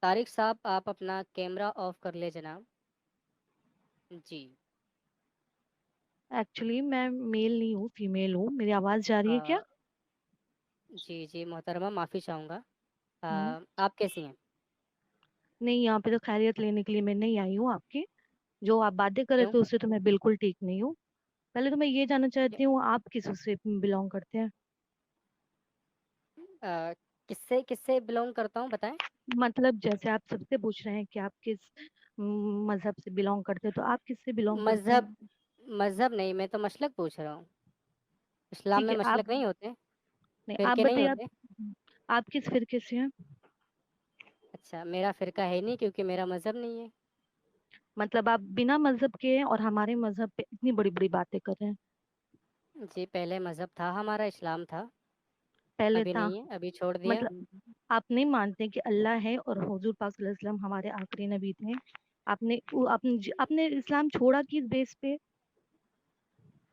तारिक साहब, आप अपना कैमरा ऑफ कर ले जनाब। जी। एक्चुअली मैं मेल नहीं हूँ, फीमेल हूँ। मेरी आवाज जा रही है क्या? अ, जी जी मोहतरमा, माफ़ी चाहूँगा। हम्म। आप कैसी हैं? नहीं, यहाँ पे तो खैरियत लेने के लिए मैं नहीं आई हूँ आपकी। जो आप बातें कर रहे क्यों? थे उससे तो मैं बिल्कुल ठीक नहीं हूँ। पहले तो मैं ये जानना क्यों? चाहती हूँ, आप किस उससे बिलोंग करते हैं? किससे किससे बिलोंग करता हूँ, बताएं। मतलब जैसे आप सबसे पूछ रहे हैं कि आप किस मजहब से बिलोंग करते हैं, तो आप किससे बिलोंग करते हैं? मज़हब मज़हब नहीं, मैं तो मसलक पूछ रहा हूँ। इस्लाम ठीक में है, आप मसलक नहीं होते? नहीं, आप फ़िरके नहीं बताइए होते? आप किस फिरके से हैं? अच्छा, मेरा फ़िरका है नहीं क्योंकि मेरा मज़हब नहीं है। मतलब आप बिना मजहब के हैं और हमारे मजहब पे इतनी बड़ी बड़ी बातें कर रहे हैं। जी, पहले मज़हब था हमारा, इस्लाम था। पहले अभी था। नहीं है, अभी छोड़ दिया। मतलब आप नहीं मानते कि अल्लाह है और हुजूर पाक सल्लल्लाहु अलैहि वसल्लम हमारे आखिरी नबी थे? आपने इस्लाम छोड़ा किस बेस पे?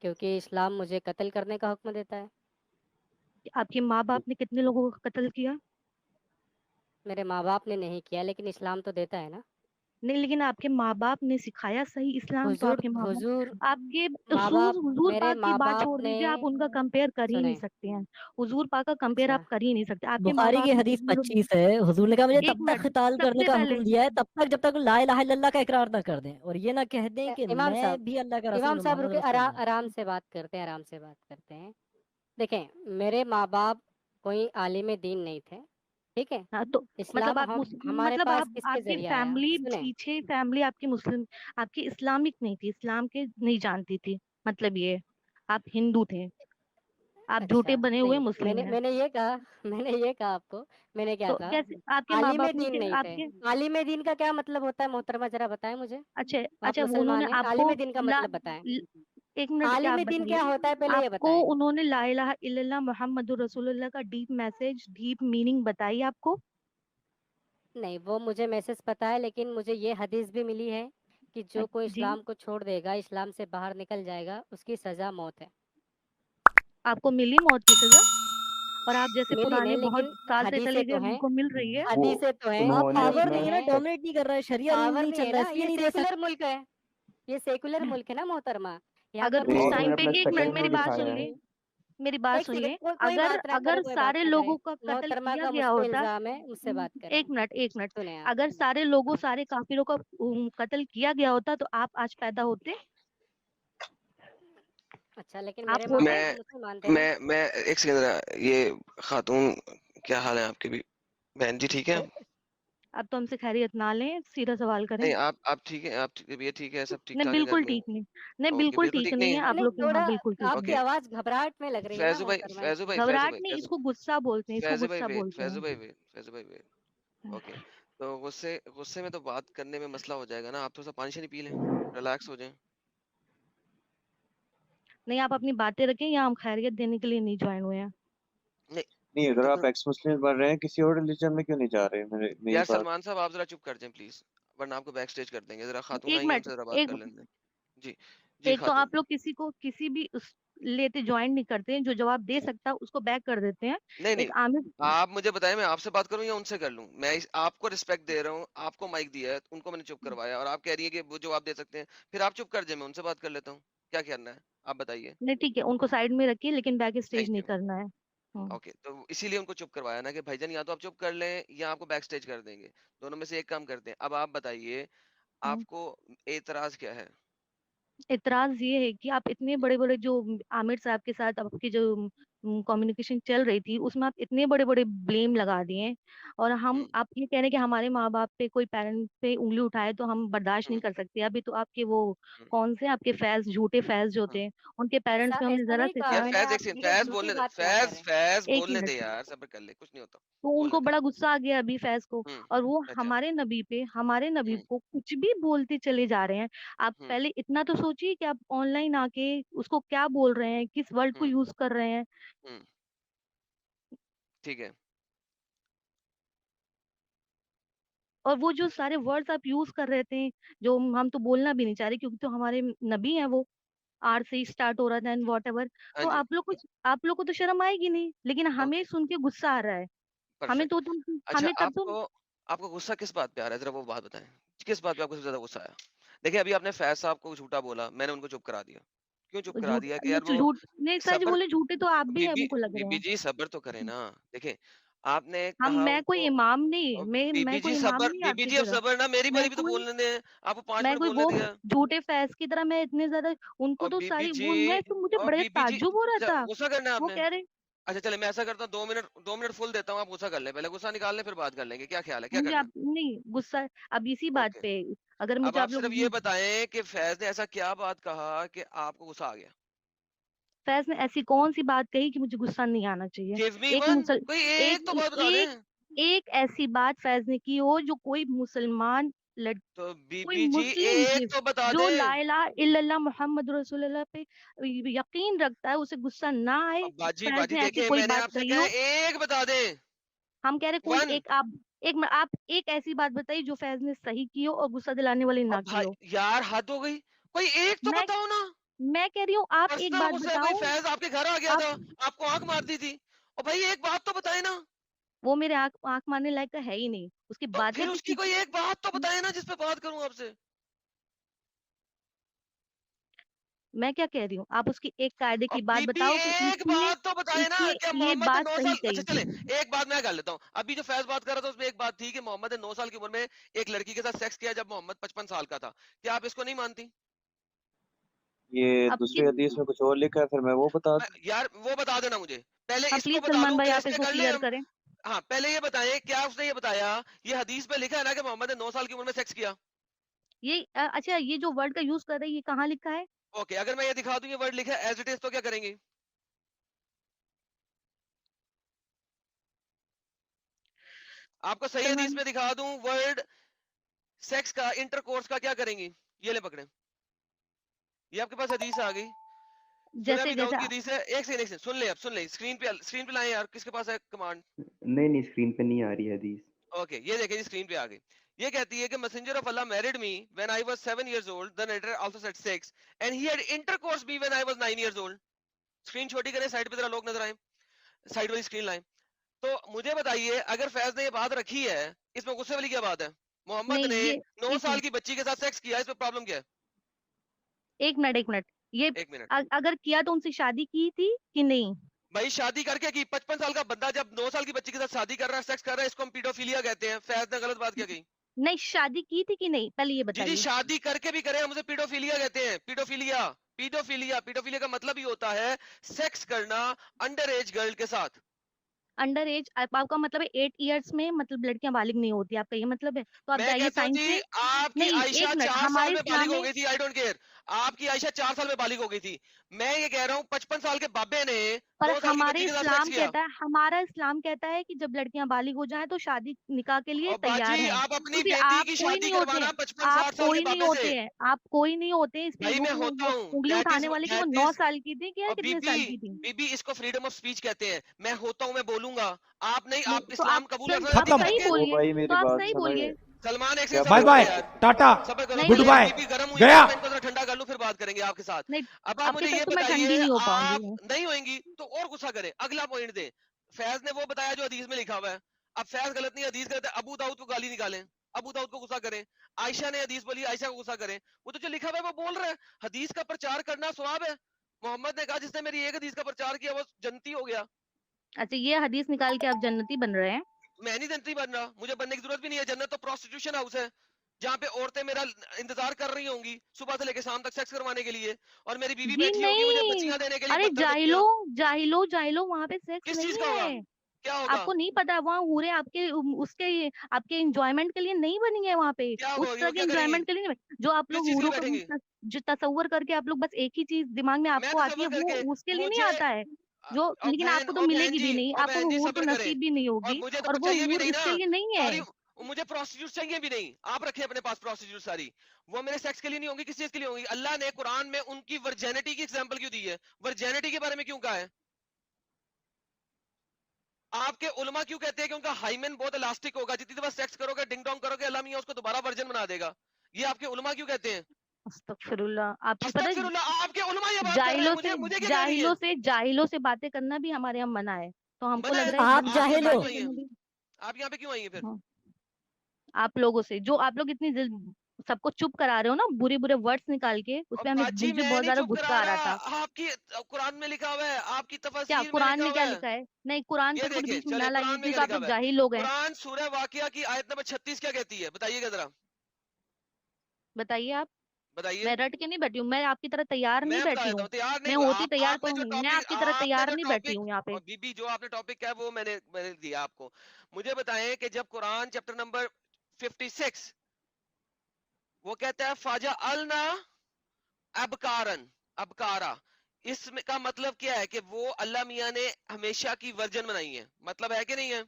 क्योंकि इस्लाम मुझे कत्ल करने का हुक्म देता है। आपके माँ बाप ने कितने लोगों को कत्ल किया? मेरे माँ बाप ने नहीं किया, लेकिन इस्लाम तो देता है ना। नहीं, लेकिन आपके माँ बाप ने सिखाया सही इस्लाम, तो हुजूर आपके माँ बाप हुजूर आपके माँ हुजूर बाप हुजूर मेरे पाक की माँ बात बाप छोड़ ने दीजिए, आप उनका कंपेयर कर ही नहीं सुने। सकते हैं। हुजूर पाक का कंपेयर आप अच्छा। कर ही नहीं सकते। आपके माँ बुखारी बाप की ने हदीस कितने लोग 25 है। हुजूर ने कहा मुझे एक तब तक मिनट, खिताल करने सबसे का पहले हुक्म दिया है, तब तक जब तक ला इलाहा इल्लल्लाह का इकरार ना कर दें और ये ना कह दें कि इमाम मैं साहब, भी अल्लाह का रसूल हूँ, मोहम्मद रुके, रसूल हूँ। आराम से बात करते हैं, आराम से बात करते हैं। देखें, मेरे माँ बाप कोई आलिम दीन नहीं थे, ठीक है। हाँ, तो मतलब इस्लाम हम हमारे मतलब पास आप किसके आपकी जरिए आया, फैमिली सुने। पीछे फैमिली आपकी मुस्लिम, आपकी इस्लामिक नहीं थी, इस्लाम के नहीं जानती थी। मतलब ये आप हिंदू थे, आप अच्छा, झूठे बने हुए नहीं, मुस्लिम मैंने हैं। मैंने ये कहा मैंने ये कहा आपको, मैंने क्या तो कहा? कैसे आपके माँ आलिम बाप ने दीन नहीं थे। आपके आलिम दीन का क्या मतलब होता है मोहतरमा, जरा बताएं मुझे। अच्छा आप अच्छा, वो उन्होंने मुसलमान हैं, आपको आलिम दीन का ला मतलब बताएं। ल- एक मिनट, क्या आप आलिम दीन क्या बताइए। होता है, पहले ये आपको बताएं। उन्होंने ला इलाहा इल्लल्लाह मुहम्मदुर रसूलुल्लाह का डीप मैसेज, डीप मीनिंग बताई आपको? नहीं, वो मुझे मैसेज पता है, लेकिन मुझे ये हदीस भी मिली है कि जो कोई जी, इस्लाम को छोड़ देगा, इस्लाम से बाहर निकल जाएगा, उसकी सज़ा मौत है। आपको मिली मौत की सजा? और आप जैसे मिली पुराने नहीं, बहुत लेकिन साल से हदीसें चले गए तो हैं। उनको मिल रही है? वो हदीसें तो हैं। हाँ, उन्होंने पावर अपना हदीसें नहीं है ना, हैं। डोमिनेट नहीं कर रहा है, शरिया रूल पावर नहीं नहीं चल है रहा है, ना, इसलिए ये नहीं दे सकते। सेकुलर मुल्क है। ये सेकुलर मुल्क है ना मोहतरमा। यहाँ अगर पर उस एक कोई टाइम उन्होंने पे, अपना एक मिनट सेकंड मेरी रूल बात सुन दिखाया है। ले, मेरी बात एक सुन सेकंड, ले। कोई अगर बात ना करे, अगर कोई बात सारे ना करे। लोगों का कत्ल मोहतरमा किया का मुझ गया पे होता, इल्ज़ाम है, मुझसे बात करें। एक मिनट, सुने आप। अगर सारे लोगों, सारे काफिरों का कत्ल किया गया होता तो आप आज पैदा होते? अच्छा, लेकिन आप मेरे माँ होते? बाप तो मैं मुसलमान थे ना। मैं एक सेकंड जरा, ये खातून, क्या हाल है आपके भी? बहन जी ठीक है? अब तो हमसे खैरियत ना लें, सीधा सवाल करें। नहीं, आप ठीक है? आप भैया ठीक है? सब ठीक नहीं, ठाक है घर बिल्कुल में? ठीक नहीं। नहीं, ओके, बिल्कुल बिल्कुल ठीक ठीक नहीं नहीं है, है? आप नहीं, लोग के वहाँ थोड़ा बिल्कुल ठीक आपकी ओके। नहीं आवाज़ घबराहट में लग रही है ना फैजू भाई, मोहतरमा, फैजू भाई, इसलिए। है। फैजू घबराहट भाई, नहीं, फैजू इसको गुस्सा बोलते हैं, इसको फैजू भाई गुस्सा वेट, बोलते फैजू हैं। भाई वेट, फैजू भाई वेट। ओके। तो गुस्से गुस्से में तो बात करने में मसला हो जाएगा ना, आप थोड़ा सा पानी शानी पी लें, रिलैक्स हो जाएं। नहीं, आप अपनी बातें रखें, या हम खैरियत देने के लिए नहीं ज्वाइन हुए हैं। नहीं नहीं, अगर तो आप एक्स मुस्लिम बन रहे हैं किसी और रिलीजन में क्यों नहीं जा रहे? मेरी यार बात। सलमान साहब, आप जरा चुप कर जाएं प्लीज, वरना आपको बैक स्टेज कर देंगे। जरा खातून एक आई है, मिनट, उनसे जरा बात एक कर लेने दें। जी। जी एक तो खातून। आप लोग किसी को किसी भी उस लेते ज्वाइन नहीं करते हैं, जो जवाब दे सकता है उसको बैक कर देते हैं। नहीं नहीं, एक आमिर, आप मुझे बताएं, मैं आपसे बात करूं या उनसे कर लूं? आपको रिस्पेक्ट दे रहा हूं, आपको माइक दिया है, उनको मैंने चुप करवाया, और आप कह रही हैं कि वो जवाब दे सकते हैं। फिर आप चुप कर जाए, मैं उनसे बात कर लेता हूँ। क्या करना है आप बताइए। नहीं ठीक है, उनको साइड में रखिए, लेकिन बैक स्टेज थैंक नहीं यू। करना है। ओके, तो इसीलिए उनको चुप करवाया ना कि भाईजान या तो आप चुप कर लें या आपको बैक स्टेज कर देंगे। दोनों में से एक काम करते हैं। अब आप बताइए, हम्म। आपको एतराज क्या है? इतराज ये है कि आप इतने बड़े बड़े जो आमिर साहब के साथ आपकी जो कम्युनिकेशन चल रही थी, उसमें आप इतने बड़े बड़े ब्लेम लगा दिए। और हम, हम्म। आप ये कह रहे हैं कि हमारे माँ बाप पे कोई पेरेंट पे उंगली उठाए तो हम बर्दाश्त नहीं हम्म। कर सकते। अभी तो आपके वो हम्म। कौन से आपके फैज, झूठे फैज जो हम्म। थे, उनके पेरेंट्स ऐसा पे हमने ऐसा जरा नहीं से कहा यार कहा। मैंने, फैज, एक आप सेकंड, ये फैज झूठी बोलने दे, बात क्या कर फैज रहे हैं। फैज एक बोलने दे मिनट। यार, सब्र कर ले, कुछ नहीं होता। तो बोलने उनको दे। बड़ा गुस्सा आ गया अभी फैज को, हम्म। और वो अच्छा। हमारे नबी हम्म। को कुछ भी बोलते चले जा रहे हैं। आप हम्म। पहले इतना तो सोचिए कि आप ऑनलाइन आके उसको क्या बोल रहे हैं, किस वर्ड को हम्म। यूज कर रहे हैं। हम्म। ठीक है। और वो जो सारे वर्ड्स आप यूज कर रहे थे, जो हम तो बोलना भी नहीं चाह रहे क्योंकि तो हमारे नबी हैं वो, आर से ही स्टार्ट हो रहा था एंड वॉट एवर। हाँ तो जी। आप लोग को तो शर्म आएगी नहीं, लेकिन हमें ओके। सुन के गुस्सा आ रहा है। हमें परफेक्ट। तो अच्छा, हमें तब तो आपको आपको गुस्सा किस बात पे आ रहा है, जरा वो बात बताएं। किस बात पे आपको सबसे ज्यादा गुस्सा आया? देखिए अभी आपने फैज साहब को झूठा बोला, मैंने उनको चुप करा दिया। क्यों चुप करा झूठ दिया कि नहीं, यार वो झूठ नहीं, सच सब्र, बोले झूठे तो आप भी है, बीबी हमको लग रहे बीबी हैं। जी सब्र तो करें ना। देखिए आपने हम कहा मैं कोई उनको, इमाम नहीं, और मैं बीबी कोई जी इमाम सब्र, नहीं बीबी आपकी जी अब तरह। सब्र ना, मेरी मैं बारी भी तो कोई बोलने दें, आपको 5 मैं मिनट कोई बोलने वो दिया। झूठे फैज़ की तरह मैं इतने ज़्यादा उनको और तो बीबी सारी जी, वो मैं तो मुझे और बड़े बीबी जी, ताज्जुब हो रहा अच्छा था। गुस्सा करना है वो आपने? कह रहे अच्छा चले मैं ऐसा करता हूँ, 2 मिनट फुल देता हूँ, आप गुस्सा कर लें, पहले गुस्सा निकाल लें फिर बात कर लेंगे, क्या ख्याल है, क्या मुझे करना आप नहीं गुस्सा अब इसी है? बात ओके, पे अगर अब मुझे आप आप लोग सिर्फ ये बताएं कि फैज ने ऐसा क्या बात कहा कि आपको गुस्सा आ गया? फैज़ ने ऐसी कौन-सी बात कही कि मुझे गुस्सा नहीं आना चाहिए? गिव मी एक वन, मुसल कोई एक एक तो बात बता एक दें। एक ऐसी बात फैज़ ने की हो जो कोई मुसलमान लड़ तो कोई बीबी जी मुस्लिम एक भी तो बता जो ला दें। इलाहा इल्लल्लाह मुहम्मद रसूलुल्लाह पे यकीन रखता है, उसे गुस्सा ना आए, अब बाजी फैज़ बाजी ने ऐसी देखें, कोई मैंने बात आपसे कही कहा हो। एक बता दें। हम कह रहे कोई वन, एक आप एक ऐसी बात बताइए जो फैज़ ने सही की हो और गुस्सा दिलाने वाली ना अब की भाई हो। यार हद हो गई, कोई एक तो मैं बताओ ना। मैं कह रही हूँ आप एक पर्सनल बात गुस्सा है, कोई बताओ, फैज आपके घर आ गया आप था, आपको आंख मारती थी, और भाई एक बात तो बताए ना। वो मेरे आँख मारने लायक का है ही नहीं। उसकी तो बातें फिर तो उसकी कोई एक बात तो कितनी बताए ना जिस पे बात करूं आपसे। मैं क्या कह रही हूँ, आप उसकी एक कायदे की अब बात बीबी बताओ कि एक इसने बात तो बताए ना, इसने क्या ये मोहम्मद ने बात 9 सही साल, अच्छा कही। चले एक बात मैं कर लेता हूँ। अभी जो फैज बात कर रहा था उसमें एक बात थी कि मोहम्मद ने 9 साल की उम्र में एक लड़की के साथ सेक्स किया जब मोहम्मद 55 साल का था। क्या आप इसको नहीं मानती? ये अब ये दूसरी हदीस में कुछ और लिखा है, फिर मैं वो बता दूं? यार वो बता देना मुझे, पहले हाँ, इसको प्लीज़ बता सलमान दूं भाई आप क्लियर इसको कर ले क्लियर हम। करें। हाँ पहले ये बताएं, क्या उसने ये बताया, ये हदीस में लिखा है ना कि मोहम्मद ने 9 साल की उम्र में सेक्स किया? ये अच्छा ये जो वर्ड का यूज़ कर रहे हैं ये कहाँ लिखा है? ओके, अगर मैं ये दिखा दूं ये वर्ड लिखा है एज इट इज, तो क्या करेंगे? आपको सही हदीस सलमान में दिखा दूं वर्ड सेक्स का, इंटरकोर्स का, क्या करेंगे? ये ले पकड़े, ये आपके पास हदीस आ गई। सुने जैसे अभी दाऊद जैसे की हदीस है, एक सेकंड सुन ले, अब सुन ले, स्क्रीन पे लाएं यार, किसके पास है कमांड? नहीं स्क्रीन पे नहीं आ रही हदीस। ओके ये देखें, स्क्रीन पे आ गई। ये कहती है कि messenger of Allah married me when I was 7 years old, the narrator also said 6 and he had intercourse me when I was 9 years old। Screen छोटी करें, साइड पे जरा लोग नजर आए, साइड वाली स्क्रीन लाएं। तो मुझे बताइए अगर फैज ने ये बात रखी है, इसमें गुस्से वाली क्या बात है? मोहम्मद नहीं ने ये 9 एक साल मिनट की बच्ची के साथ सेक्स किया, इसमें प्रॉब्लम क्या है? एक मिनट ये एक मिनट, अगर किया तो उनसे शादी की थी कि नहीं? भाई शादी करके की? 55 साल का बंदा जब 9 साल की बच्ची के साथ शादी कर रहा है, सेक्स कर रहा है, इसको हम पीडोफिलिया कहते हैं। फैज ने गलत बात क्या कही? नहीं शादी की थी कि नहीं पहले ये जी बताइए। शादी करके भी करे, हम उसे पीडोफिलिया कहते हैं। पीडोफिलिया, पीडोफिलिया, पीडोफिलिया का मतलब ही होता है सेक्स करना अंडर एज गर्ल के साथ। अंडर एज आपका मतलब है 8 इयर्स में मतलब लड़कियां बालिग नहीं होती, आपका ये मतलब है? तो आप मैं जाइए कहता हूँ साइंस जी से। आपकी नहीं आयशा एक मिनट 4 साल हमारे में इस्लाम बालिग हो में गई थी, आई डोंट केयर। आपकी आयशा 4 साल में बालिग हो गई थी। मैं ये कह रहा हूँ 55 साल के बाबे ने पर 9 साल की बच्ची के साथ सेक्स किया। हमारा इस्लाम कहता है कि जब लड़कियां बालिग हो जाएं तो शादी निकाह के लिए और तैयार बाजी हैं। आप तो अपनी फिर बेटी आप की कोई शादी नहीं होते करवाना हैं, 55-60 साल के बाबे से। आप कोई नहीं होते हैं। इस पे भाई मैं होता हूँ, उंगली उठाने वाले की वो 9 साल की थी या और कितने बीबी, साल की थी? बीबी इसको फ्रीडम ऑफ स्पीच कहते हैं। मैं होता हूँ, मैं बोलूंगा, आप नहीं, नहीं आप तो इस्लाम कबूल कर सकते आप हदीस खत्म। सही रख के? ओ बोलिए, भाई तो मेरी आप बात सही समझ, बोलिए। सलमान एक क्या सेकंड बाय सबर बाय करो यार, टाटा सबर करो। नहीं गुड मुझे बाय बीबी गर्म हुई गया। है, मैं इनको जरा ठंडा कर लूं फिर बात करेंगे आपके साथ। नहीं अब आप आपके मुझे साथ ये तो मैं ठंडी बताइए, नहीं हो आप पाऊंगी। नहीं होंगी तो और गुस्सा करें। अगला पॉइंट दे, फैज ने वो बताया जो हदीस में लिखा हुआ है। अब फैज गलत नहीं, हदीस गलत है, अबू दाऊद को गाली निकालें, अबू दाऊद को गुस्सा करें। आयशा ने हदीस बोली, आयशा को गुस्सा करें। वो तो जो लिखा हुआ है वो बोल रहा है। हदीस का प्रचार करना सवाब है। मोहम्मद ने कहा जिसने मेरी एक हदीस का प्रचार किया वो जन्नती हो गया। अच्छा ये हदीस निकाल के आप जन्नती बन रहे हैं? मैं नहीं जन्नती बन रहा, मुझे बनने की जरूरत भी नहीं है। जन्नत तो प्रोस्टिट्यूशन हाउस है जहाँ पे औरतें मेरा इंतजार कर रही होंगी सुबह से लेकर शाम तक सेक्स करवाने के लिए, और मेरी बीवी जी बैठी होगी मुझे नहीं, बच्चियां देने के लिए, अरे 72 बच्चियां। जाहिलो वहां पे सेक्स किस चीज नहीं का होगा, है। क्या होगा, आपको नहीं पता वहाँ हूरे आपके उसके आपके एंजॉयमेंट के लिए नहीं बनी है वहां पे, क्या उस होगी, तरह वो के क्या करेंगी, एंजॉयमेंट के लिए नहीं बनी। जो आप किस लोग चीज के लिए हूरों बैठेंगी? का जो तसव्वुर करके आप लोग बस एक ही चीज दिमाग में मैं आपको आती है तसव्वुर करके, वो उसके लिए नहीं मुझे आता है। जो और लेकिन बहन, आपको तो और बहन मिलेगी जी, भी नहीं, और आपको बहन जी हूर तो सब्र करें, नसीब भी नहीं और होगी, मुझे तो और कुछ वो चाहिए भी हूर नहीं ना। इसके लिए नहीं है। सॉरी, मुझे प्रोस्टिट्यूट चाहिए भी नहीं, आप रखें अपने पास प्रोस्टिट्यूट सारी। वो मेरे सेक्स के लिए नहीं होंगी, किस चीज के लिए होंगी? अल्लाह ने कुरान में उनकी वर्जेनिटी की एग्जांपल क्यों दी है? वर्जेनिटी के बारे में क्यों कहा है? आपके उलमा क्यों कहते हैं कि उनका हाइमेन बहुत इलास्टिक होगा, जितनी दफा सेक्स करोगे डिंग डोंग करोगे अल्लाह मियां उसको दोबारा वर्जन बना देगा? ये आपके उलमा क्यों कहते हैं? अस्तगफिरुल्लाह, आपकी पता है अस्तगफिरुल्लाह, आपके उलमा ये बात कर रहे हैं, मुझे क्या कहनी है? जाहिलों से बातें करना भी हमारे यहाँ मना है, तो हमको मना लग है, रहा है आप आप यहाँ पे जाहिल हो। क्यों आई हैं? बातें करना भी। आप यहाँ पे क्यों आई हैं फिर? हाँ। आप लोगों से, जो आप लोग इतनी सबको चुप करा रहे हो ना, बुरे बुरे वर्ड्स निकाल के, और उसमें हमें बाजी मुझे मैं बहुत नहीं ज्यादा चुप गुस्सा करा आ रहा रहा, था। आपकी कुरान में लिखा हुआ है, आपकी क्या तफसीर में कुरान लिखा में हुआ क्या है। लिखा है? नहीं, कुरान ये तो थोड़ी देखिए बीच में चले ना लाइए, कुरान में इतने क्या तो आप लिखा लोग हुआ है, जाहिल लोग हैं। कुरान सूरह वाकिया की आयत नंबर 36 क्या कहती है, बताइएगा जरा, बताइए आप। बताइए। मैं रट के नहीं बैठी हूँ, मैं आपकी तरह तैयार नहीं मैं बता बैठी देता हूँ। हूँ, तैयार मैं नहीं होती आप, तैयार तो हूँ, मैं आपकी तरह आपने तैयार जो नहीं बैठी टॉपिक, हूँ यहाँ पे। और बीबी जो आपने टॉपिक क्या है वो मैंने दिया आपको। मुझे बताएं कि जब कुरान चैप्टर नंबर 56 वो कहता है फाजा अलना अबकारन, अबकारा, इसमें का मतलब क्या है कि वो अल्लाह मियां ने हमेशा की वर्जन बनाई है, मतलब है कि नहीं है?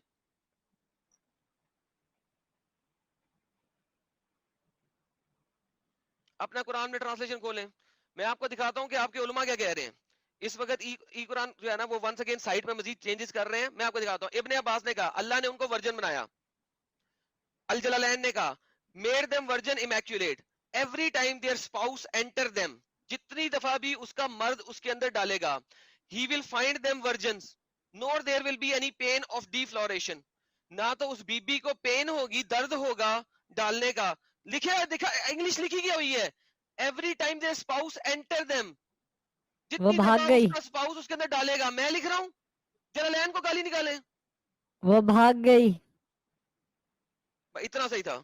अपना कुरान में ट्रांसलेशन खोलें, मैं आपको दिखाता हूं कि आपके उलमा क्या कह रहे हैं। इस वक्त ई कुरान जो है ना वो वंस अगेन साइट में मजीद चेंजेस कर रहे हैं, मैं आपको दिखाता हूं। इब्ने अब्बास ने कहा अल्लाह ने उनको वर्जन बनाया, अल जलालैन ने कहा made them virgin immaculate every time their spouse enter them, जितनी दफा भी उसका मर्द उसके अंदर डालेगा, he will find them virgins nor there will be any pain of defloration, ना तो उस बीबी को पेन होगी, दर्द होगा डालने का। लिखा है, दिखा इंग्लिश लिखी गई हुई है, every time their spouse enter them, वो जितनी भाग दफा गई, उसका स्पाउस उसके अंदर डालेगा। मैं लिख रहा हूं, जलालैन को गाली निकाले, वो भाग गई। इतना सही था।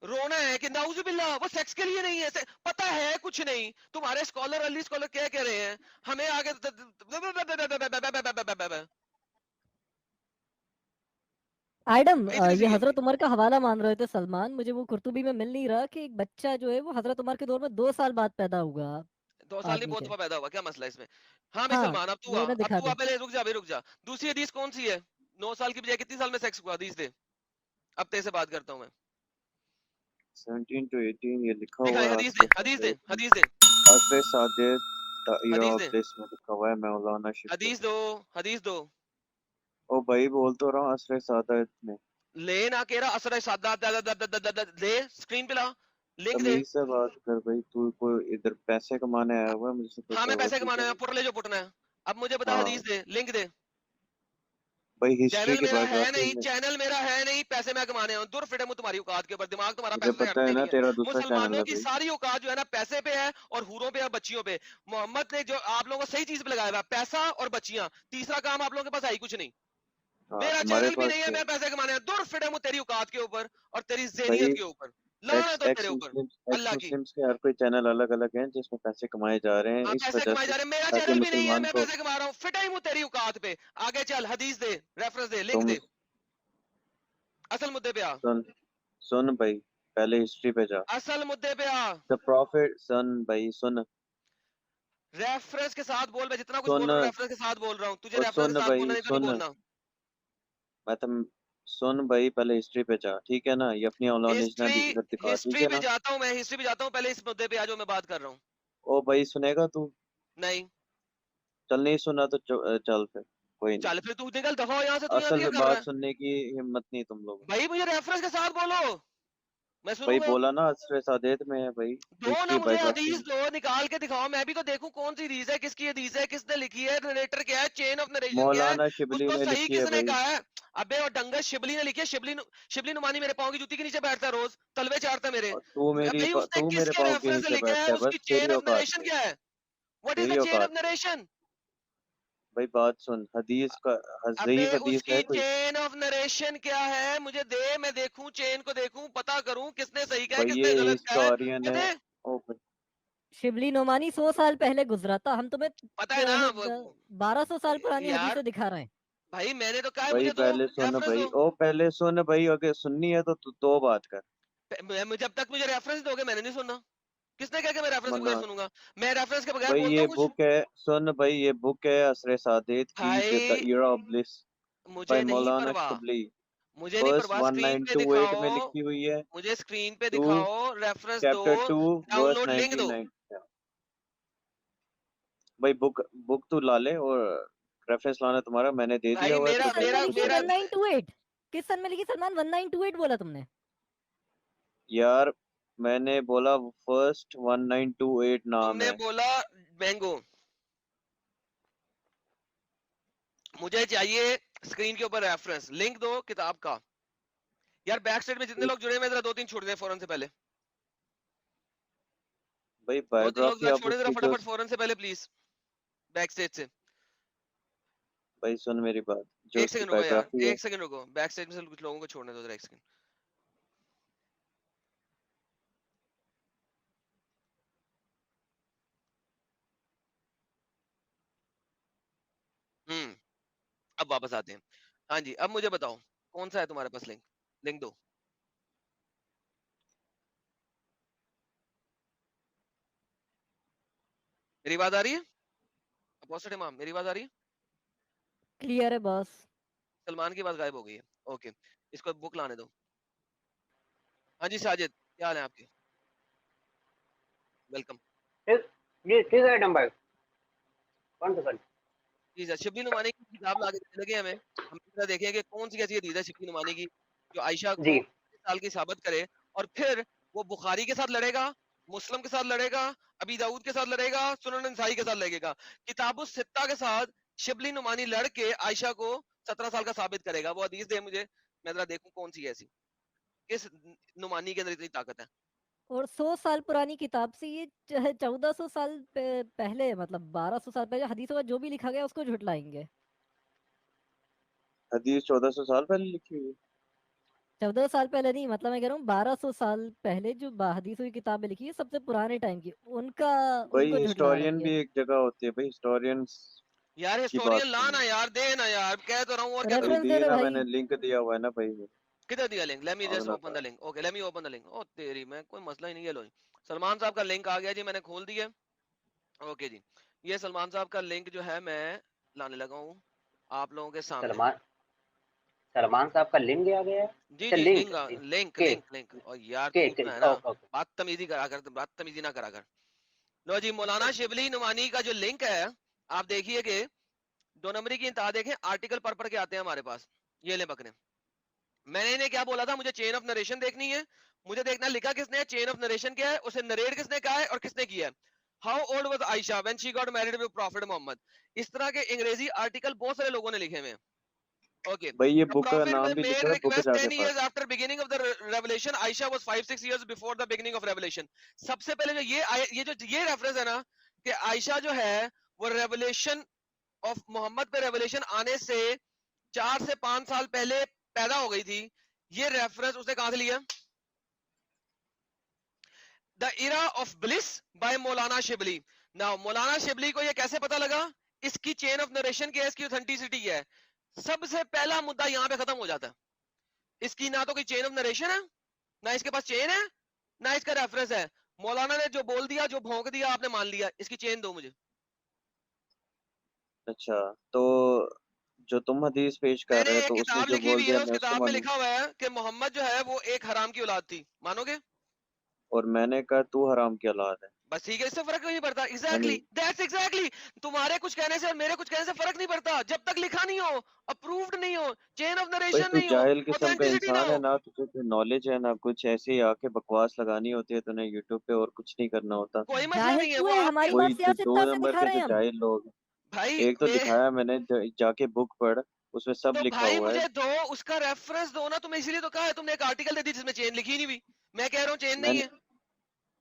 रोना है कि नाउजुबिल्ला वो सेक्स के लिए नहीं है, पता है कुछ नहीं। तुम्हारे स्कॉलर अली स्कॉलर क्या कह रहे हैं हमें आगे आइडम, इतनी सी ये गेम थी। हजरत उमर का हवाला मान रहे थे सलमान, मुझे वो कुर्तुबी में मिल नहीं रहा कि एक बच्चा जो है वो हजरत उमर के दौर में 2 साल बाद पैदा हुआ 2 साल नहीं, आदमी बहुत के। दफा पैदा हुआ, क्या मसला है इसमें? हाँ भाई हाँ, सलमान, अब तू आ, वो ना अब दिखा तू आ, दे। पहले रुक जा भाई, रुक जा। दूसरी हदीस कौन सी है? 9 साल की बजाय कितनी साल में सेक्स हुआ? हदीस दे, अब तेरे से बात करता हूँ मैं। 17 to 18 ये लिखा दिखाए, हुआ है हदीस दे, असरे हदीस दे, सादेत में। हदीस दे, असरे सादेत द ईरा हदीस ऑफ दे, ब्लिस में लिखा हुआ है मौलाना शिबली। हदीस दो, हदीस दो। ओ भाई बोल तो रहा हूँ असरे सादेत में। ले ना कह रहा असर सादा दे, स्क्रीन पे ला, लिंक दे। तमीज से बात कर भाई, तू कोई इधर पैसे कमाने आया हुआ है, मुझसे हाँ पूछा मैं हुआ पैसे ठीक कमाने है में भाई। पुट ले जो पुटना है। अब मुझे बता, हाँ हदीस दे, लिंक दे। भाई, हिस्ट्री चैनल की मेरा है बायोग्राफी नहीं, में चैनल मेरा है नहीं, पैसे मैं कमाने हूँ, दूर फिटे मुँह तुम्हारी औकात के ऊपर, दिमाग तुम्हारा मुझे पैसे से पता हटता है ही ना, नहीं है। तेरा दूसरा चैनल मुसलमानों है की भाई। सारी औकात जो है ना पैसे पे है और हूरों पे और बच्चियों पे। मोहम्मद ने जो आप लोगों को सही चीज पे लगाया हुआ है, पैसा और बच्चियां, तीसरा काम आप लोगों के पास है ही कुछ नहीं। हाँ मेरा तुम्हारे चैनल भी पास नहीं है, क्या मैं है पैसे कमाने हैं, दूर फिटे मुँह तेरी औकात के ऊपर और तेरी भाई? ज़हनियत के ऊपर, लानत हो तेरे ऊपर एक्स अल्लाह की। मुस्लिम्स के हर कोई चैनल अलग अलग हैं जिसमें पैसे कमाए जा रहे हैं हाँ इस पैसे वजह कमाए से, जा रहे हैं, मेरा ताकि चैनल भी नहीं है, मुसलमान मैं को पैसे कमा रहा हूँ, फिटा ही मुँह तेरी औकात पे। आगे चल, हदीस दे, रेफरेंस दे, लिंक तुम दे, असल मुद्दे पे आ, सुन सुन भाई, पहले हिस्ट्री पे जा। असल मुद्दे पे आ। द प्रॉफिट, सुन भाई सुन, रेफरेंस के साथ बोल, मैं जितना कुछ बोल सुन रहा हूँ रेफरेंस के साथ बोल रहा हूँ, तुझे और रेफरेंस सुन के साथ भाई बोलना नहीं तो नहीं सुन, बोलना। मैं तुम सुन भाई, पहले हिस्ट्री पे जा, ठीक है ना? ये अपनी औलानिश ना हिस्ट्री, इधर दिखा, ठीक हिस्ट्री है पे ना? जाता हूँ मैं, हिस्ट्री पे जाता हूँ, पहले इस मुद्दे पे आ जो मैं बात कर रहा हूँ। ओ भाई सुनेगा तू? नहीं, चल नहीं सुना तो चल फिर, कोई नहीं। चल फिर तू निकल, दफा हो यहाँ से, तू यहाँ से असल क्या में कर रहा बात है? सुनने की हिम्मत नहीं तुम लोगों में। भाई मुझे रेफरेंस के साथ बोलो, मैं भाई सुनूंगा। बोला ना, असरे सादेत में है भाई, दो ना हिस्ट्री मुझे बायोग्राफी हदीस, में। दो निकाल के दिखाओ, मैं भी तो देखूं कौन सी हदीस है, किसकी हदीस है, किसने लिखी है, नरेटर क्या है, चेन ऑफ नरेशन क्या है, मौलाना शिबली उसको ने सही लिखी है किसने भाई। कहा है? अबे और डंगर शिबली ने लिखी है, शिबली नुमानी मेरे पाँव की जूती के नीचे बैठता है रोज, तलवे चाटता है मेरे। और भाई भाई उसने तू मेरे किसके पाँव के रेफरेंस से नीचे लिखा है, बैठता है, उसकी बस चेन तेरी ऑफ औकात नरेशन पे, क्या है? व्हाट इज तेरी द चेन औकात ऑफ पे। नरेशन? भाई बात सुन, हदीस का अबे ज़ईफ हदीस उसकी है कोई? चेन ऑफ नरेशन क्या है, मुझे दे, मैं देखूं, चेन को देखूं, पता करूं किसने सही कहा है भाई किसने ये गलत कहा है, हिस्टोरियन है। मुझे दे। ओ भाई, शिबली नोमानी 100 साल पहले गुजरा था, हम तुम्हें पता है ना 1200 साल पुरानी हदीसें यार, दिखा रहे हैं। भाई मैंने तो कहा है, भाई मुझे दो पहले सुन रेफरेंस भाई, दो। ओ पहले सुन भाई, अगर सुननी है तो तू दो बात कर। जब तक मुझे रेफरेंस दोगे मैंने नहीं सुनना। किसने कहा कि मैं रेफरेंस के बगैर वरना सुनूंगा? मैं रेफरेंस के बगैर भाई बोलता ये हूँ कुछ? बुक है, सुन भाई, ये बुक है असरे सादेत की, द भाई इरा ऑफ ब्लिस, मुझे बाय नहीं मौलाना परवाह, शिबली। मुझे नहीं वर्स परवाह, स्क्रीन पे 1928 दिखाओ, में लिखी हुई है। मुझे स्क्रीन पे टू दिखाओ, रेफरेंस दो, चैप्टर 2 वर्स डाउनलोड लिंक दो। 1990। भाई बुक बुक तू ला ले, और रेफरेंस लाना तुम्हारा, मैंने दे दिया भाई हुआ है किस मेरा सन में मेरा लिखी है मेरा 1928? किस सन में लिखी सलमान? 1928 बोला तुमने? यार। मैंने बोला फर्स्ट 1928 नाम तुमने है। बोला मैंगो, मुझे चाहिए स्क्रीन के ऊपर रेफरेंस, लिंक दो किताब का। यार बैक स्टेज में जितने लोग जुड़े हुए हैं जरा 2-3 छोड़ दें फौरन से पहले, भाई 2-3 लोग बायोग्राफी जरा आप छोड़े जरा उसकी जो फटाफट फौरन से पहले प्लीज बैक स्टेज से। भाई सुन मेरी बात, जो एक उसकी सेकंड रुको यार, बायोग्राफी है, एक सेकंड रुको, बैक स्टेज में से कुछ लोगों को छोड़ने दो जरा, एक सेकंड। अब वापस आते हैं। हाँ जी, अब मुझे बताओ कौन सा है तुम्हारे पास लिंक, लिंक दो। मेरी बात आ रही है अपोजिट इमाम, मेरी बात आ रही है? क्लियर है बॉस। सलमान की बात गायब हो गई है, ओके इसको बुक लाने दो। हाँ जी साजिद, क्या हाल है आपके? वेलकम। किस आइटम पर कौन सा सर? जी सर, शिबली नुमानी की किताब ला के देने लगे हमें, हम जरा देखें कि कौन सी ऐसी हदीस है शिबली नुमानी की जो आयशा को जी 30 साल की साबित करे, और फिर वो बुखारी के साथ लड़ेगा, मुस्लिम के साथ लड़ेगा, अबी दाऊद के साथ लड़ेगा, सुनन नसाई के साथ लड़ेगा, किताबुस सित्ता के साथ शिबली नुमानी लड़ के आयशा को 17 साल का साबित करेगा। वो हदीस दे मुझे, मैं जरा देखूं कौन सी है ऐसी, किस नुमानी के अंदर इतनी ताकत है। और 100 साल पुरानी किताब से ये 1400 साल पहले, मतलब 1200 साल पहले हदीसों में जो भी लिखा गया उसको झुटलाएंगे। हदीस 1400 साल पहले लिखी हुई है। 14 साल पहले नहीं, मतलब मैं कह रहा हूँ 1200 साल पहले जो हदीसों की किताबें लिखी है सबसे पुराने टाइम की, उनका भाई उनको झुटला रहे हिस्टोरियन हैं भी ये। एक जगह होती है भाई, हिस्टोरियंस यार की बात हिस्टोरियन ला ना सुनो। यार, दे ना यार, कह तो रहा हूँ और क्या भाई करूँ। रेफरेंस दे दिए दे ना, भाई। मैंने लिंक दिया हुआ है ना भाई। किधर दिया लिंक? लेट मी जस्ट अगला open the bar link. Okay let me open the link. ओ तेरी, मैं कोई मसला ही नहीं है। लो जी, सलमान साहब का लिंक आ गया जी, मैंने खोल दिया। ओके जी, ये सलमान साहब का लिंक जो है मैं लाने लगा हूँ आप लोगों के सामने। सलमान साहब का लिंक दिया गया है। जी अच्छा जी, लिंक लिंक लिंक के लिंक लिंक। और यार के तू के जो है ना, ओके बदतमीजी करा कर, बदतमीजी ना करा कर। लो जी, मौलाना शिबली नुमानी का जो लिंक है, आप देखिए कि 2 नंबरी की इंतहा देखें, आर्टिकल पर के आते हैं हमारे पास। ये ले पकड़े, मैंने इन्हें क्या बोला था, मुझे चेन ऑफ नरेशन देखनी है, मुझे देखना लिखा किसने है, चेन ऑफ नरेशन क्या है, उसे नरेट किसने कहा है और किसने किया है। How old was Aisha when she got married with prophet Muhammad. इस तरह के अंग्रेजी आर्टिकल बहुत सारे लोगों ने लिखे हुए हैं। ओके, भाई ये the बुक का prophet नाम भी made लिखा है, बुक request जाके 10 पढ़। years after beginning of the revelation. Aisha was 5-6 years before the beginning of revelation. सबसे पहले जो ये रेफरेंस है ना कि आयशा जो है वो रेवलेशन ऑफ मोहम्मद पे रेवलेशन आने से 4 से 5 साल पहले पैदा हो गई थी, ये रेफरेंस उसने कहां से लिया? The era of bliss by Maulana Shibli. Now मौलाना शिबली को ये कैसे पता लगा? इसकी चेन ऑफ नरेशन क्या है, इसकी ऑथेंटिसिटी क्या है। सबसे पहला मुद्दा यहां पे खत्म हो जाता है। इसकी ना तो कोई चेन ऑफ नरेशन है, ना इसके पास चेन है, ना इसका रेफरेंस है। मौलाना ने जो बोल दिया, जो भौंक दिया, आपने मान लिया। इसकी चेन दो मुझे। अच्छा, तो जो तुम हदीस पेश कर मैंने रहे हो, एक तो उसने किताब जो लिखी बोल हुई दिया है, उस मैं उसको किताब में मानूं, लिखा हुआ है कि मोहम्मद जो है वो एक हराम की औलाद थी। मानोगे? और मैंने कहा तू हराम की औलाद है। बस ठीक है, इससे फर्क नहीं पड़ता। यानी एग्जैक्टली, दैट्स एग्जैक्टली। तुम्हारे कुछ कहने से और मेरे कुछ कहने से फर्क नहीं पड़ता, जब तक लिखा नहीं हो, अप्रूव्ड नहीं हो, चेन ऑफ भाई नरेशन तू नहीं हो, जाहिल किस्म का ऑथेंटिसिटी ना इंसान है हो। ना, तुझे कोई नॉलेज है ना कुछ, ऐसे ही आके बकवास लगानी होती है तूने यूट्यूब पे, और कुछ नहीं करना होता। कोई मसला जाहिल नहीं है, तू वो है, आपकी। हमारी वही बात जो सियासतदान 2 से नंबर दिखा के रहे जो हैं हम। जाहिल लोग हैं, भाई एक तो मैं, दिखाया मैंने, जाके बुक पढ़, उसमें सब तो लिखा भाई हुआ है। मुझे दो, उसका रेफरेंस दो ना। तुम्हें इसीलिए तो कहा है, तुमने एक आर्टिकल दे दी जिसमें चेन लिखी नहीं हुई। मैं कह रहा हूँ चेन नहीं मैंने है।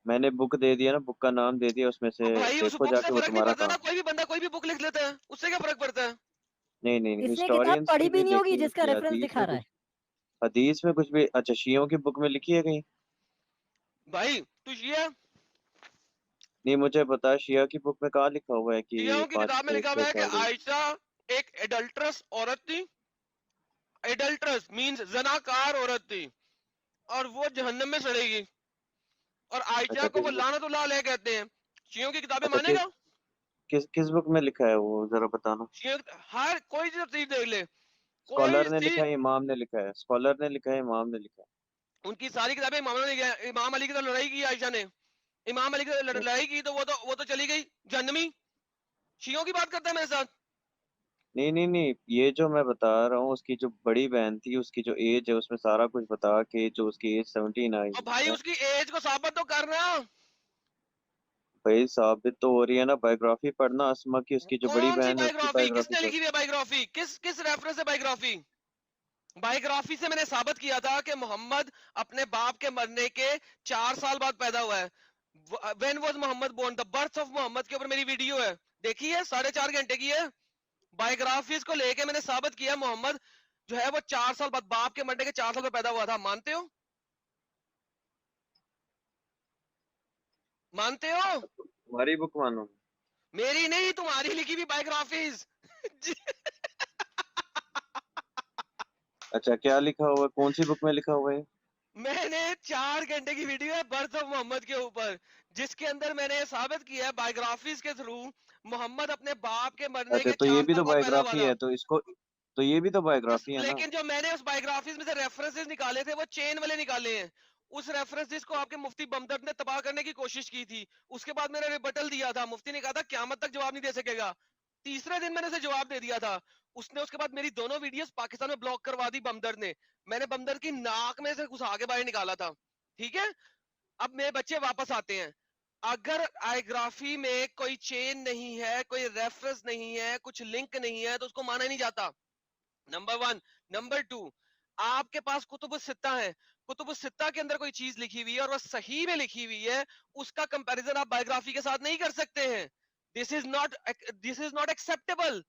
मैंने बुक दे दिया ना, बुक का नाम दे दिया, उसमें तो से भाई उस देखो बुक से जाके, वो फर्क नहीं तुम्हारा पड़ता ना, काम। कोई भी बंदा कोई भी बुक लिख लेता है, उससे क्या फर्क पड़ता है? नहीं नहीं नहीं, इसने किताब हिस्टोरियंस पढ़ी की भी भी नहीं होगी देखी जिसका होती है, रेफरेंस हदीस दिखा में रहा है। कुछ, हदीस में कुछ भी। अच्छा, शियों की बुक में लिखी है कहीं? भाई तू शिया, नहीं, मुझे पता है शिया की बुक में कहाँ लिखा हुआ है कि शियाओं की 5 किताब में से लिखा हुआ 6 है कि साल हुई। आयशा एक एडल्ट्रस औरत थी। एडल्ट्रस मींस जनाकार औरत थी, और वो जहन्नम में सड़ेगी। और आयशा अच्छा, को किस वो बुक? लानतुल्लाह अलैह कहते हैं। शियों की किताबें अच्छा, मानेगा? किस बुक में लिखा है वो, जरा बताना। शियों हर कोई चीज देख ले, कोई स्कॉलर ने सी, लिखा है, इमाम ने लिखा है, स्कॉलर ने लिखा है, इमाम ने लिखा उनकी सारी किताबें इमाम ने लिखी है। इमाम अली की तो लड़ाई की आयशा ने, इमाम अली की तो है। लड़ाई की, तो वो तो चली गई जहन्नमी। शियों की बात करता है मेरे साथ। नहीं नहीं नहीं, ये जो मैं बता रहा हूँ, उसकी जो बड़ी बहन थी, उसकी जो एज है, उसमें सारा कुछ बता के, जो उसकी एज 17 आई और हुई भाई है। उसकी एज को साबित तो करना। भाई साबित तो हो रही है ना, बायोग्राफी पढ़ना अस्मा की, उसकी जो बड़ी कौन सी बहन है उसकी बायोग्राफी? बायोग्राफी किसने पढ़। लिखी हुई है बायोग्राफी? किस किस रेफरेंस से बायोग्राफी? बायोग्राफी से मैंने साबित किया था कि मोहम्मद अपने बाप के मरने के 4 साल बाद पैदा हुआ है। When was Muhammad born, the birth of Muhammad के ऊपर मेरी वीडियो है, देखिए 4.5 घंटे की है। बायोग्राफीज को लेके मैंने साबित किया मोहम्मद जो है वो 4 साल बाद, बाप के मरने के 4 साल बाद पैदा हुआ था। मानते हो? मानते हो? तुम्हारी बुक मानो। मेरी नहीं, तुम्हारी लिखी हुई बायोग्राफीज। अच्छा, क्या लिखा हुआ है? कौन सी बुक में लिखा हुआ है? मैंने 4 घंटे की वीडियो है बर्थ ऑफ मोहम्मद के ऊपर, जिसके अंदर मैंने साबित किया है बायोग्राफीज के थ्रू मोहम्मद अपने बाप के मरने अच्छा, के तो ये 4 भी साल तो बाद पैदा हुआ बायोग्राफी था। है, तो इसको, तो ये भी तो बायोग्राफी है ना। लेकिन जो मैंने उस बायोग्राफीज में से रेफरेंसेस निकाले थे वो चेन वाले निकाले हैं। उस रेफरेंसेस को आपके मुफ्ती बमदर्द ने तबाह करने की कोशिश की थी। उसके बाद मैंने रिबटल दिया था, मुफ्ती ने कहा था क़यामत तक जवाब नहीं दे सकेगा। तीसरे दिन मैंने उसे जवाब दे दिया था। उसने उसके बाद मेरी दोनों वीडियोस पाकिस्तान में ब्लॉक करवा दी बमदर्द ने। मैंने बमदर्द की नाक में से घुसा के बाहर निकाला था। ठीक है, अब मेरे बच्चे वापस आते हैं। अगर बायोग्राफी में कोई चेन नहीं है, कोई रेफरेंस नहीं है, कुछ लिंक नहीं है, तो उसको माना ही नहीं जाता। नंबर 1। नंबर 2, आपके पास कुतुब सित्ता है, कुतुब सित्ता के अंदर कोई चीज लिखी हुई है और वह सही में लिखी हुई है, उसका कंपैरिजन आप बायोग्राफी के साथ नहीं कर सकते हैं। This is not acceptable.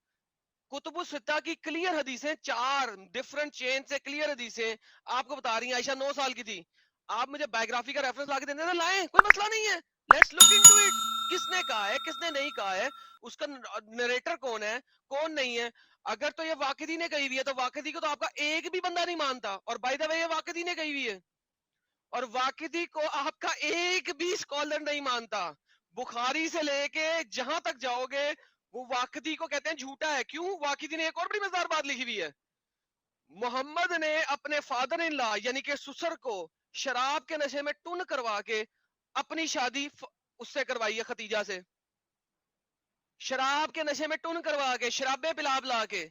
कुतुब सित्ता की क्लियर हदीसें, 4 डिफरेंट चेन से क्लियर हदीसें आपको बता रही हैं। आयशा 9 साल की थी। आप मुझे बायोग्राफी का रेफरेंस ला के देने ना, लाएं, कोई मसला नहीं है। Let's look into it. किसने कहा है, किसने नहीं कहा है, उसका नरेटर कौन है, कौन नहीं है। अगर तो ये वाकिदी ने कही हुई है, तो वाकिदी को तो आपका एक भी बंदा नहीं मानता। और बाय द वे ये वाकिदी ने कही हुई है, और वाकिदी को आपका एक भी स्कॉलर नहीं मानता। बुखारी से लेके जहां तक जाओगे वो वाकिदी को कहते हैं झूठा है। क्यों? वाकिदी ने एक और बड़ी मजेदार बात लिखी हुई है। मोहम्मद ने अपने फादर इन लॉ यानी कि ससुर को शराब के नशे में टुन करवा के अपनी शादी उससे करवाई है, खतीजा से। शराब के नशे में टुन करवा के, शराबे पिला पिला के।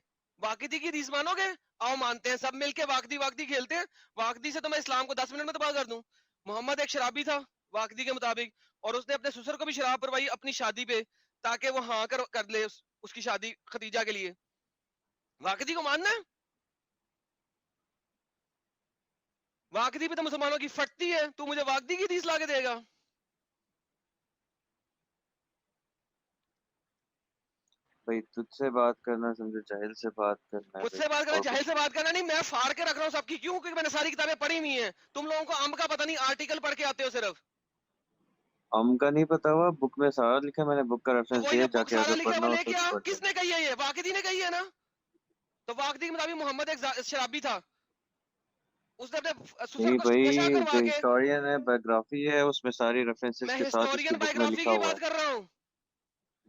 वाकिदी की हदीस मानोगे? आओ मानते हैं, सब मिलके वाकदी वाकदी खेलते हैं। वाकदी से तो मैं इस्लाम को 10 मिनट में तबाह कर दूं। मोहम्मद एक शराबी था वाकदी के मुताबिक, और उसने अपने ससुर को भी शराब परवाई अपनी शादी पे, ताकि वो हाँ कर ले उसकी शादी खतीजा के लिए। वाकदी को मानना है? वाकदी पे तो मुसलमानों की फटती है, तू मुझे वाकदी की हदीस लाके देगा? भाई तुझसे बात करना समझो जाहिल से बात करना है मुझसे भाई, बात करना, और जाहिल कुछ से बात करना नहीं। मैं फाड़ के रख रहा हूँ सबकी। क्यों? क्योंकि मैंने सारी किताबें पढ़ी हुई हैं। तुम लोगों को अंब का पता नहीं, आर्टिकल पढ़ के आते हो सिर्फ। हम का नहीं पता हुआ। बुक में सारा लिखा है, मैंने बुक का तो रेफरेंस वो दिया, ये बुक जाके सारा अगर लिखा है वो पढ़ना हो तो लेके आ। पढ़ लेना। किसने कही है ये? वाकिदी ने कही है ना। तो वाकिदी के मुताबिक मोहम्मद एक शराबी था। उसने अपने ससुर नहीं को नशा भाई, करवा जो के। हिस्टोरियन है, बायोग्राफी है, उसमें सारी रेफरेंसेस मैं के साथ उसकी हिस्टोरियन बुक में बायोग्राफी लिखा की हुआ है। बात कर रहा हूँ।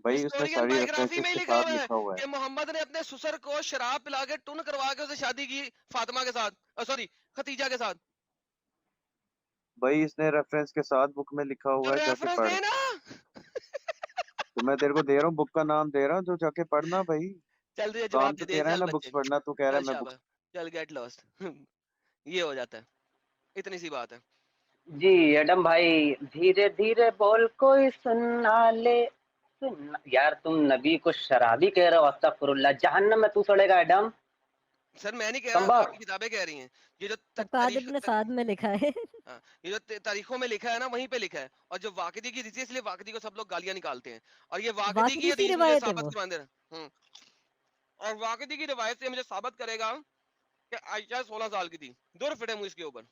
भाई उसमें हिस्टोरियन सारी बायोग्राफी रेफरेंसेस में ही के लिखा साथ हुआ है लिखा हुआ है। कि मोहम्मद ने अपने ससुर को शराब पिला के टुन करवा के उसे शादी की फातिमा के साथ, सॉरी खतीजा के साथ। भाई इसने रेफरेंस के साथ बुक में लिखा तो हुआ है, जाके रेफरेंस पढ़। देना। तो मैं तेरे को दे रहा हूँ, बुक का नाम दे रहा हूँ, जो जाके पढ़ना भाई। चल तुझे काम जवाब तो दे दिया, तेरा है चल ना बुक्स बच्चे, पढ़ना, तू कह रहा चल है मैं बुक्स। शाबाश, चल गेट लॉस्ट। ये हो जाता है, इतनी सी बात है। जी एडम भाई, धीरे धीरे बोल, कोई सुनना ले। सुन यार, तुम नबी को शराबी कह रहे हो? अस्तगफुरुल्लाह, जहन्नम में तू सड़ेगा एडम। सर मैं नहीं कह रहा, संभव। आपकी किताबें कह रही हैं। ये जो ताज इब्न साद में लिखा है। हाँ, ये जो तारीखों में लिखा है ना, वहीं पे लिखा है। और जो वाकदी की हदीस है, इसलिए वाकदी को सब लोग गालियां निकालते हैं। और ये वाकदी की वाकदी सी हदीस मुझे रिवायत है साबित वो। करवा दे रहा। और वाकदी की रिवायत से मुझे साबित करेगा कि आयशा 16 साल की थी। दूर फिटे मुझ इसके ऊपर,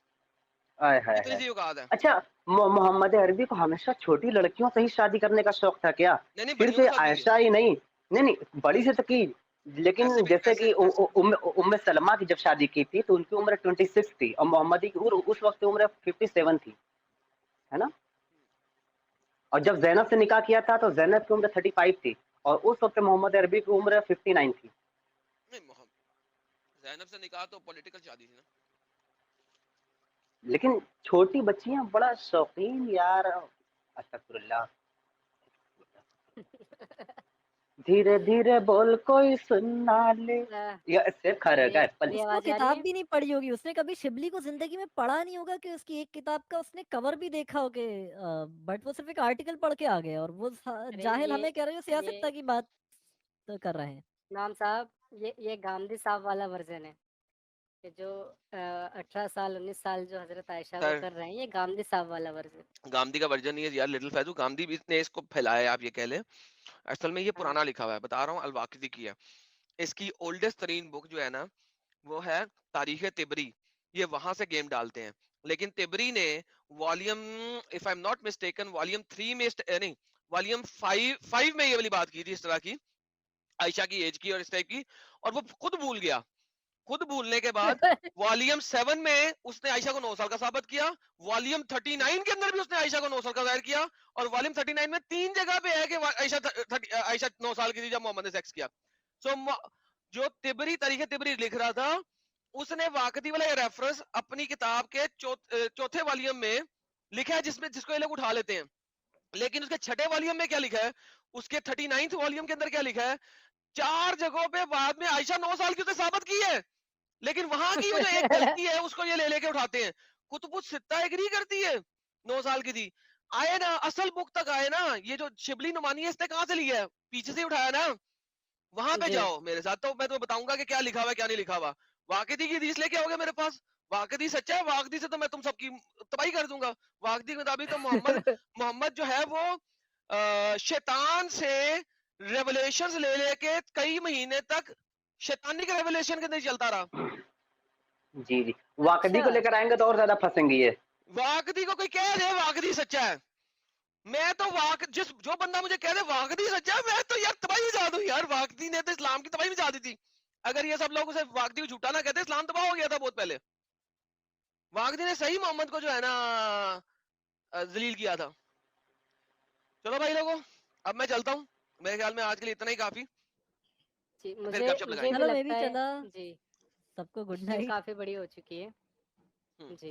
आय हाय इतनी हाय। सी औकात है। अच्छा, मोहम्मद अरबी को हमेशा छोटी लड़कियों से ही शादी करने का शौक था क्या? नहीं नहीं, सिर्फ बड़ियों के साथ भी आयशा ही नहीं, नहीं नहीं, बड़ी से तो की, लेकिन जैसे कि उम्मे सलमा की जब शादी की थी तो उनकी उम्र 26 थी और मोहम्मदी की उस वक्त उम्र 57 थी, है ना? और जब जैनब से निकाह किया था तो जैनब की उम्र 35 थी और उस वक्त मोहम्मद अरबी की उम्र 59 थी। नहीं, ज़ैनब से निकाह तो पॉलिटिकल शादी थी ना। लेकिन छोटी बच्चियां बड़ा शौकीन यार। अस्तगफुरुल्लाह। धीरे धीरे बोल, कोई सुनना ले। ये सेब खा रहा है क्या? एप्पल? उसने वो आवाज आ रही किताब है? भी नहीं पढ़ी होगी, उसने कभी शिबली को जिंदगी में पढ़ा नहीं होगा कि उसकी एक किताब का उसने कवर भी देखा होगे। बट वो सिर्फ एक आर्टिकल पढ़ के आ गए और वो अरे जाहिल हमें कह रहे हो सियासत ये की बात तो कर रहे हैं। नाम साहब, ये गांधी साहब वाला वर्जन है। जो 18 साल 19 साल जो हजरत आयशा वो सर कर रहे हैं, ये गांधी साहब वाला वर्जन। गांधी का वर्जन नहीं है यार, लिटिल फैजू गांधी भी ने इसको फैलाया है, आप ये कह लें। असल में ये हाँ पुराना लिखा हुआ है, बता रहा हूँ, अल-वाक़िदी की है। इसकी ओल्डेस्ट तरीन बुक जो है ना, वो है तारीख तिबरी। ये वहां से गेम डालते हैं, लेकिन तिबरी ने volume, if I am not mistaken, volume 3 में नहीं, वॉल्यूम 5 में ये वाली बात की थी, इस तरह की आयशा की एज की और इस टाइप की, और वो खुद भूल गया। खुद भूलने के बाद वॉल्यूम 7 में उसने आयशा को 9 साल का साबित किया, वॉल्यूम 39 के अंदर भी उसने आयशा को 9 साल का जाहिर किया, और वॉल्यूम 39 में 3 जगह पे है कि आयशा 9 साल की थी जब मोहम्मद ने सेक्स किया। सो जो तिबरी तारीख तिबरी लिख रहा था, उसने वाकदी वाला रेफरेंस अपनी किताब के चौथे वॉल्यूम में लिखा है, जिसमें जिसको ये लोग उठा लेते हैं। लेकिन उसके छठे वॉल्यूम में क्या लिखा है, उसके 39th वॉल्यूम के अंदर क्या लिखा है, 4 जगहों पे बाद में आयशा 9 साल की उसने साबित की है, लेकिन वहां की वो जो एक गलती है उसको ये ले लेके उठाते हैं। कुतुबुस सित्ता एग्री करती है 9 साल की थी, आए ना असल बुक तक आए ना, ये जो शिबली नुमानी है इसने कहां से लिया है, पीछे से उठाया ना, वहां पे जी जाओ मेरे साथ, तो मैं तुम्हें बताऊंगा कि क्या लिखा हुआ है क्या नहीं लिखा हुआ। वाकदी की हदीस लेके आओगे मेरे पास, वाकदी सच्चा है, वाकदी से तो मैं तुम सबकी तबाही कर दूंगा। वाकदी के मुताबिक तो मोहम्मद जो है वो शैतान से रेवलेशंस ले लेके कई महीने तक शैतानी के रेवलेशन के अंदर चलता रहा। जी जी, वाकदी को अच्छा लेकर आएंगे तो और ज्यादा फंसेंगे ये। वाकदी को कोई कह दे वाकदी सच्चा है, मैं तो जो बंदा मुझे कह दे वाकदी सच्चा है, मैं तो यार तबाही मचा दूं यार। वाकदी ने तो इस्लाम की तबाही मचा दी थी। अगर ये सब लोग उसे वाकदी को झूठा ना कहते, इस्लाम तबाह हो गया था बहुत पहले। वाकदी ने सही मोहम्मद को जो है ना जलील किया था। चलो भाई लोगों, अब मैं चलता हूँ, मेरे ख्याल में आज के लिए इतना ही काफी। जी, फिर मुझे गपशप मुझे लगाएंगे। भी चलो मैं भी लगता है चला, जी सबको गुड स्ट्रीम नाइट। काफी बड़ी हो चुकी है। हम्म। जी